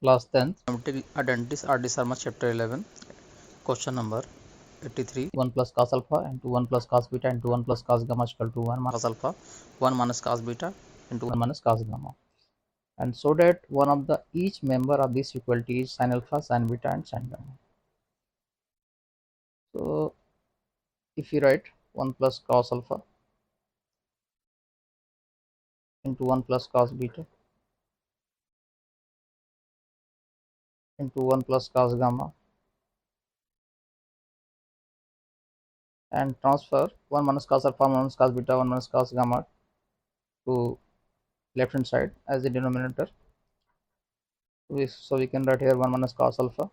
Class 10th, Identities, R.D.sharma chapter 11, question number 83. 1 plus cos alpha into 1 plus cos beta into 1 plus cos gamma is equal to 1 minus cos alpha, 1 minus cos beta into 1 minus cos gamma. And so that one of the each member of this equality is sin alpha, sin beta and sin gamma. So if you write 1 plus cos alpha into 1 plus cos beta into 1 plus cos gamma and transfer 1 minus cos alpha, 1 minus cos beta, 1 minus cos gamma to left hand side as the denominator. So we can write here 1 minus cos alpha,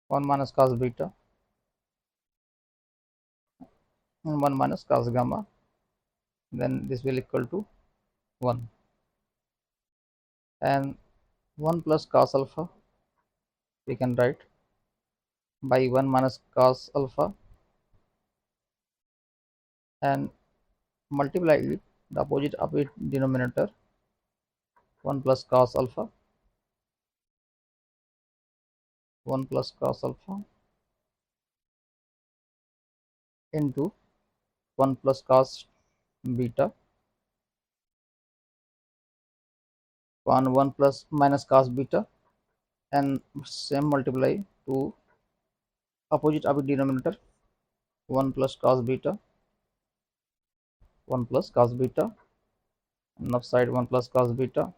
1 minus cos beta and 1 minus cos gamma, then this will equal to 1, and 1 plus cos alpha we can write by 1 minus cos alpha and multiply it the opposite of its denominator 1 plus cos alpha, 1 plus cos alpha into 1 plus cos beta upon 1 plus minus cos beta and same multiply to opposite of its denominator 1 plus cos beta, 1 plus cos beta and upside 1 plus cos beta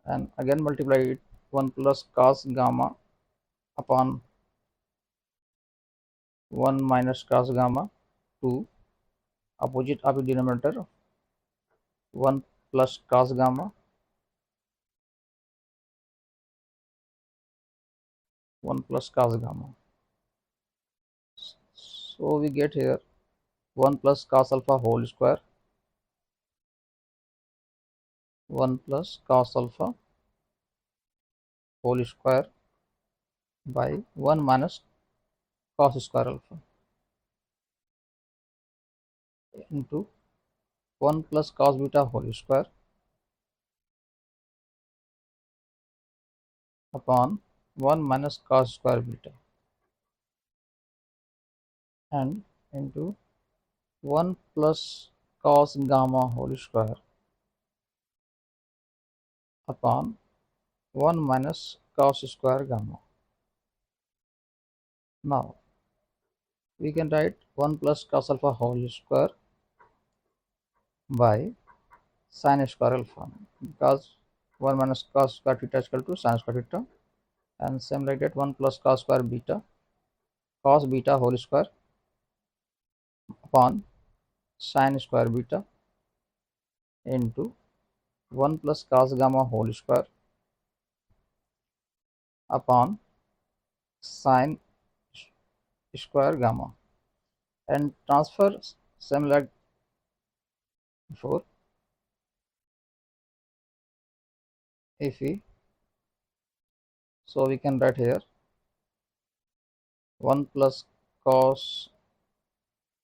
and again multiply it 1 plus cos gamma upon 1 minus cos gamma to opposite of the denominator 1 plus cos gamma, 1 plus cos gamma. So we get here 1 plus cos alpha whole square, 1 plus cos alpha whole square by 1 minus cos square alpha into 1 plus cos beta whole square upon 1 minus cos square beta and into 1 plus cos gamma whole square upon 1 minus cos square gamma. Now we can write 1 plus cos alpha whole square by sin square alpha, because 1 minus cos square theta is equal to sin square theta, and same like that 1 plus cos square beta, cos beta whole square upon sin square beta into 1 plus cos gamma whole square upon sin square gamma, and transfer same like before. If we so we can write here 1 plus cos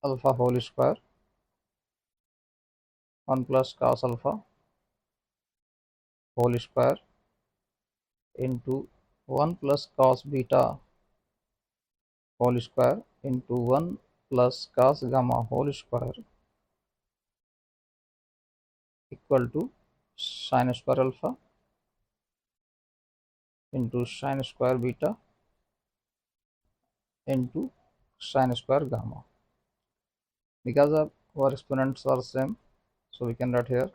alpha whole square, 1 plus cos alpha whole square into 1 plus cos beta whole square into 1 plus cos gamma whole square equal to sin square alpha into sin square beta into sin square gamma. Because of our exponents are same, so we can write here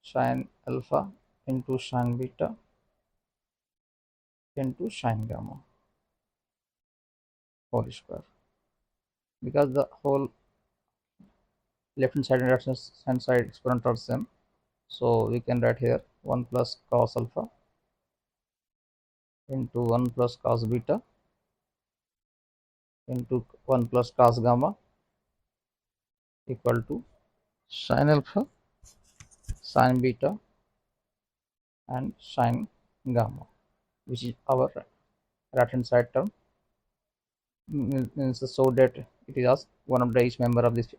sin alpha into sin beta into sin gamma whole square. Because the whole left hand side and right hand side exponent are same, so we can write here 1 plus cos alpha into 1 plus cos beta into 1 plus cos gamma equal to sin alpha, sin beta and sin gamma, which is our right hand side term, means so that it is as one of the each member of this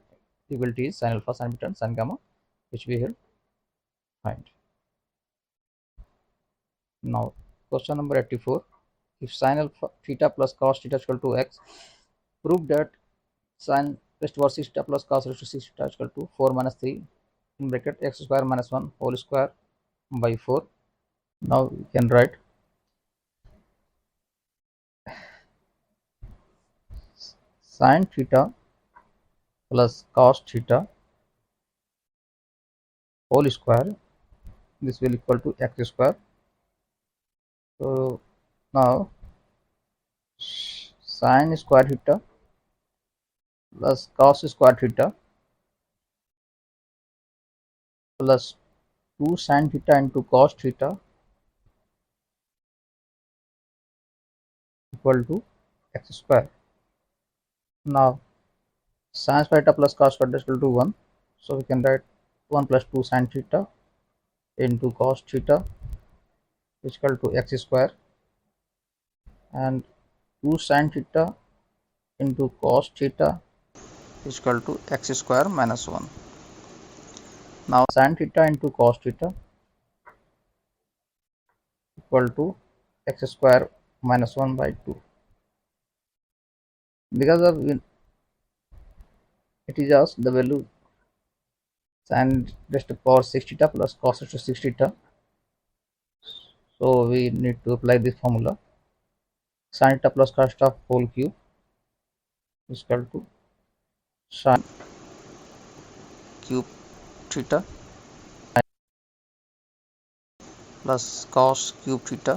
equality is sin alpha, sin beta and sin gamma, which we will find. Now question number 84. If sin alpha theta plus cos theta is equal to x, prove that sin raised to power 6 theta plus cos raised to 6 theta is equal to 4 minus 3 in bracket x square minus 1 whole square by 4. Now we can write sin theta plus cos theta whole square, this will equal to x square. So now sin square theta plus cos square theta plus 2 sin theta into cos theta equal to x square. Now sin square theta plus cos square theta is equal to 1. So we can write 1 plus 2 sin theta into cos theta is equal to x square, and 2 sin theta into cos theta is equal to x square minus 1. Now sin theta into cos theta equal to x square minus 1 by 2. Because of it is asked the value sin raised to power 6 theta plus cos raised to 6 theta. So we need to apply this formula. Sin theta plus cos theta whole cube is equal to sin cube theta plus cos cube theta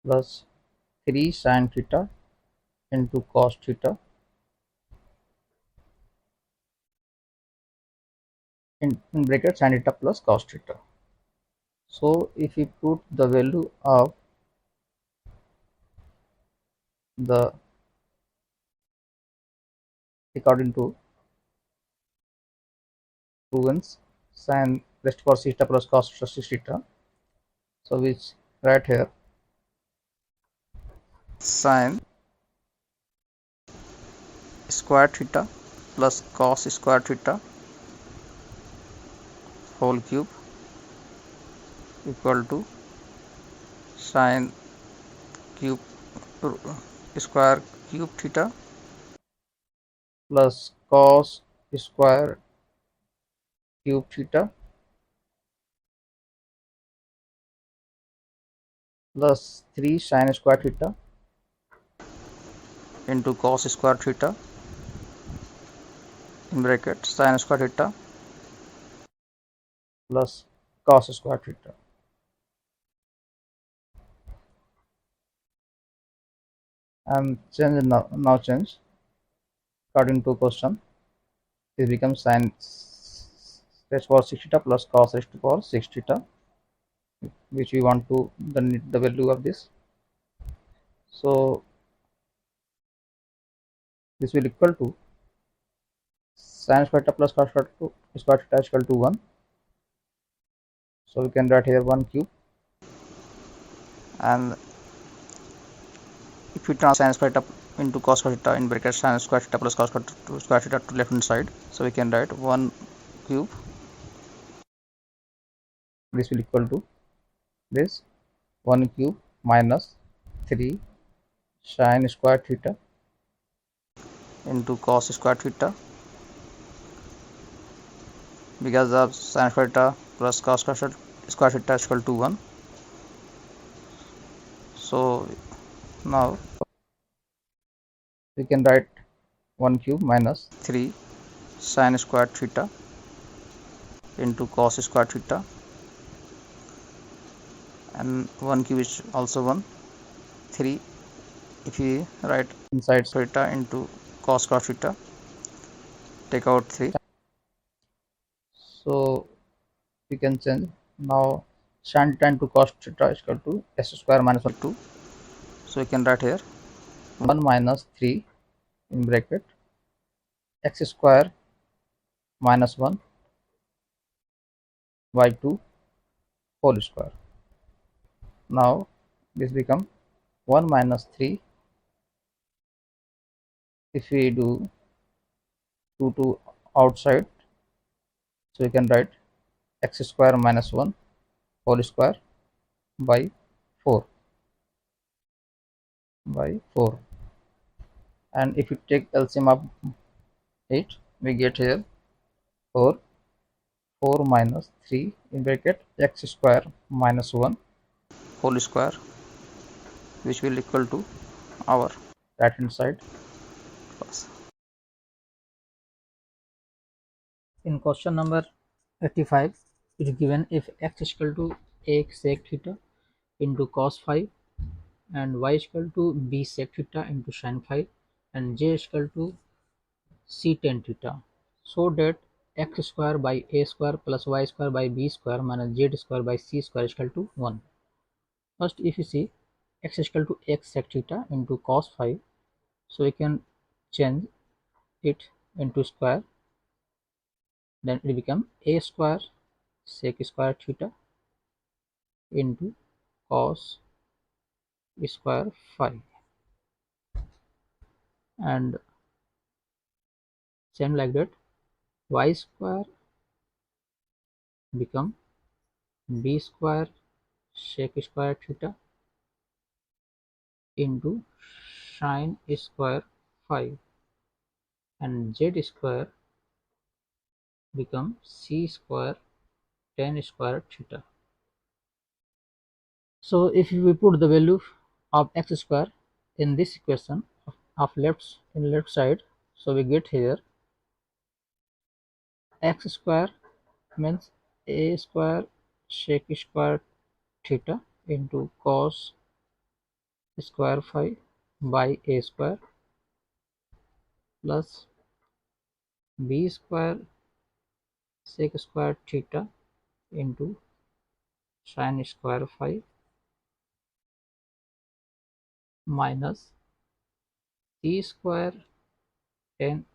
plus 3 sin theta into cos theta in bracket sin theta plus cos theta. So if we put the value of the according to prudence sin raised to power 6 theta plus cos 6 theta, so which right here sin square theta plus cos square theta whole cube equal to sin cube square cube theta plus cos square cube theta plus 3 sin square theta into cos square theta in bracket sin square theta plus cos square theta. And change now change according to question, it becomes sin raised to power 6 theta plus cos raised to power 6 theta, which we want to the value of this. So this will equal to sin square theta plus cos square theta is equal to 1. So we can write here 1 cube, and if we transfer sin square theta into cos square theta in bracket sin square theta plus cos square theta to left hand side, so we can write 1 cube. This will equal to this 1 cube minus 3 sin square theta into cos square theta, because of sin square theta plus cos square theta is equal to 1. So now we can write 1 cube minus 3 sin square theta into cos square theta, and 1 cube is also 1. 3 if we write inside theta into cos square theta, take out 3. So we can change now sin theta into cos theta is equal to s square minus 1 2. So we can write here 1 minus 3 in bracket x square minus 1 by 2 whole square. Now this become 1 minus 3, if we do 2 to outside, so we can write x square minus 1 whole square by 4 by 4. And if you take LCM of it, we get here 4 4 minus 3 in bracket x square minus 1 whole square, which will equal to our right hand side plus. In question number 85, it is given if x is equal to a sec theta into cos phi and y is equal to b sec theta into sin phi and j is equal to c tan theta, so that x square by a square plus y square by b square minus z square by c square is equal to 1. First, if you see x is equal to x sec theta into cos phi, so we can change it into square, then it become a square sec square theta into cos square phi, and same like that y square become b square sec square theta into sin square phi, and z square become c square tan square theta. So if we put the value of x square in this equation of left side, so we get here x square means a square sec square theta into cos square phi by a square plus b square sec square theta into sin square phi minus c square tan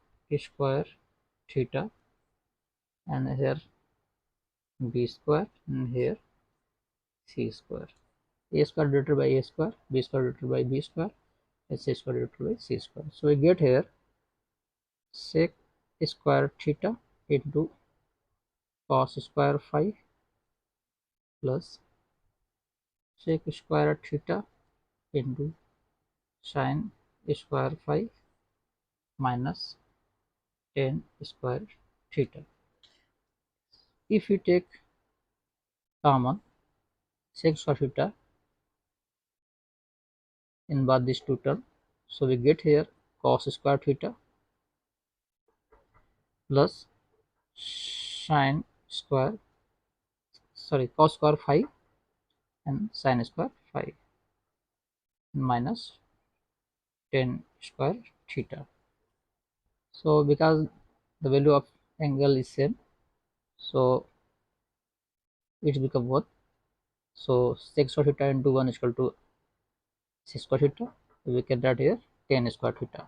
square theta, and here b square and here c square. A square divided by a square, b square divided by b square, and c square divided by c square. So we get here sec square theta into cos square phi plus sec square theta into sin square phi minus tan square theta. If we take common sec square theta in both these two terms, so we get here cos square theta plus sin square, sorry, cos square phi and sin square phi minus tan square theta. So because the value of angle is same, so it become what? So sec square theta into 1 is equal to sec square theta. We can write here tan square theta.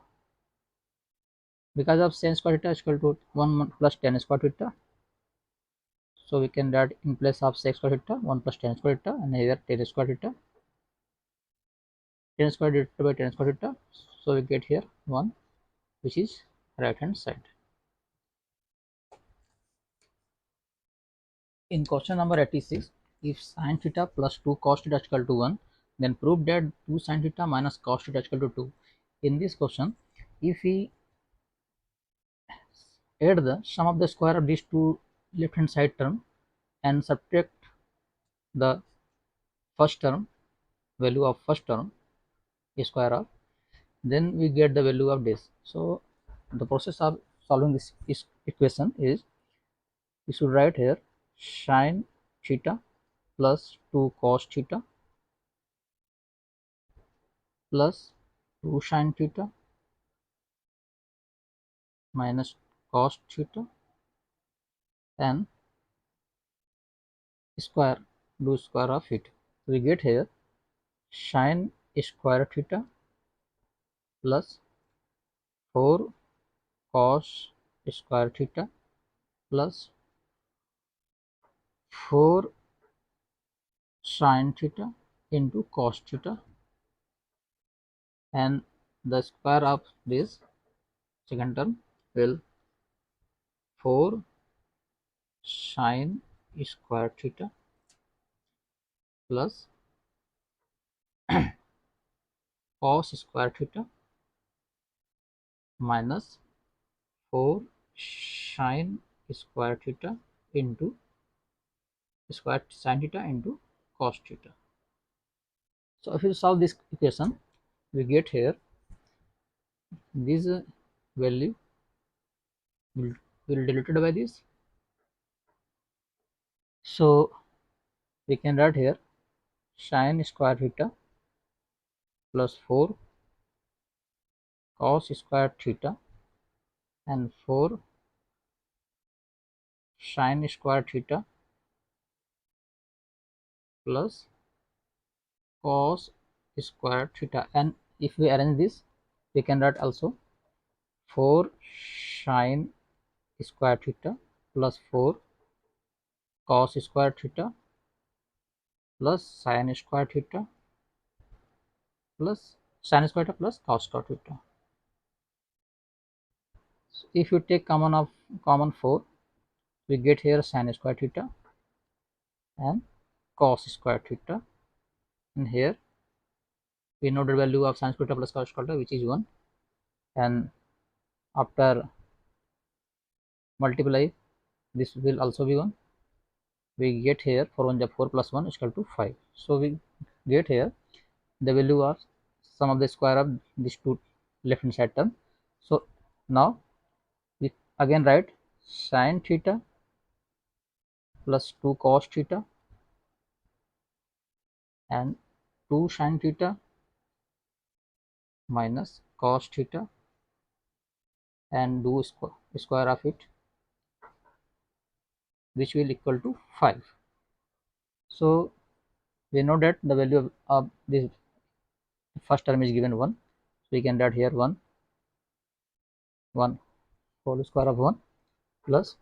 Because of sin square theta is equal to 1 plus tan square theta, so we can write in place of sec square theta 1 plus tan square theta, and here tan square theta, tan square divided by tan square theta, so we get here 1, which is right hand side. In question number 86, if sin theta plus 2 cos theta is equal to 1, then prove that 2 sin theta minus cos theta is equal to 2. In this question, if we add the sum of the square of these two left hand side term and subtract the first term, value of first term square of, then we get the value of this. So the process of solving this equation is, we should write here sin theta plus 2 cos theta plus 2 sin theta minus cos theta and square, do square of it. We get here sin square theta plus 4 cos square theta plus 4 sin theta into cos theta, and the square of this second term will 4 sin square theta plus cos square theta minus 4 sin square theta into square sin theta into cos theta. So if you solve this equation, we get here this value will diluted by this. So we can write here sin square theta plus 4 cos square theta and 4 sin square theta plus cos square theta, and if we arrange this we can write also 4 sin square theta plus 4 cos square theta plus sin square theta plus sin square theta plus cos square theta. So if you take common 4, we get here sin square theta and cos square theta, and here we know the value of sin square theta plus cos square theta, which is 1, and after multiply this will also be 1. We get here 4 1 4 plus 1 is equal to 5. So we get here the value of sum of the square of these two left hand side term. So now we again write sin theta plus 2 cos theta and 2 sin theta minus cos theta and do square of it, which will equal to 5. So we know that the value of this first term is given 1, so we can write here 1 whole square of 1 plus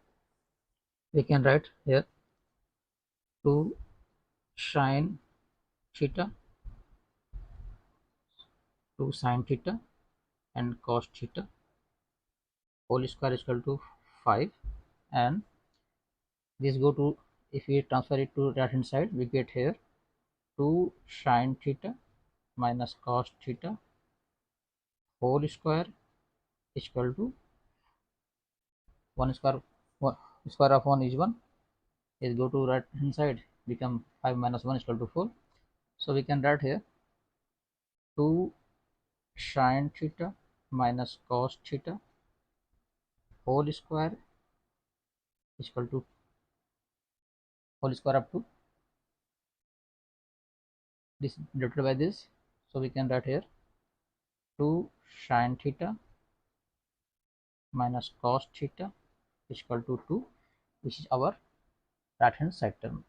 we can write here 2 sin theta 2 sin theta and cos theta whole square is equal to 5, and this go to, if we transfer it to right hand side, we get here 2 sin theta minus cos theta whole square is equal to 1 square, 1 square of 1 is 1, is go to right hand side, become 5 minus 1 is equal to 4. So we can write here 2 sin theta minus cos theta whole square is equal to whole square up to this divided by this. So we can write here 2 sin theta minus cos theta is equal to 2, which is our right hand side term.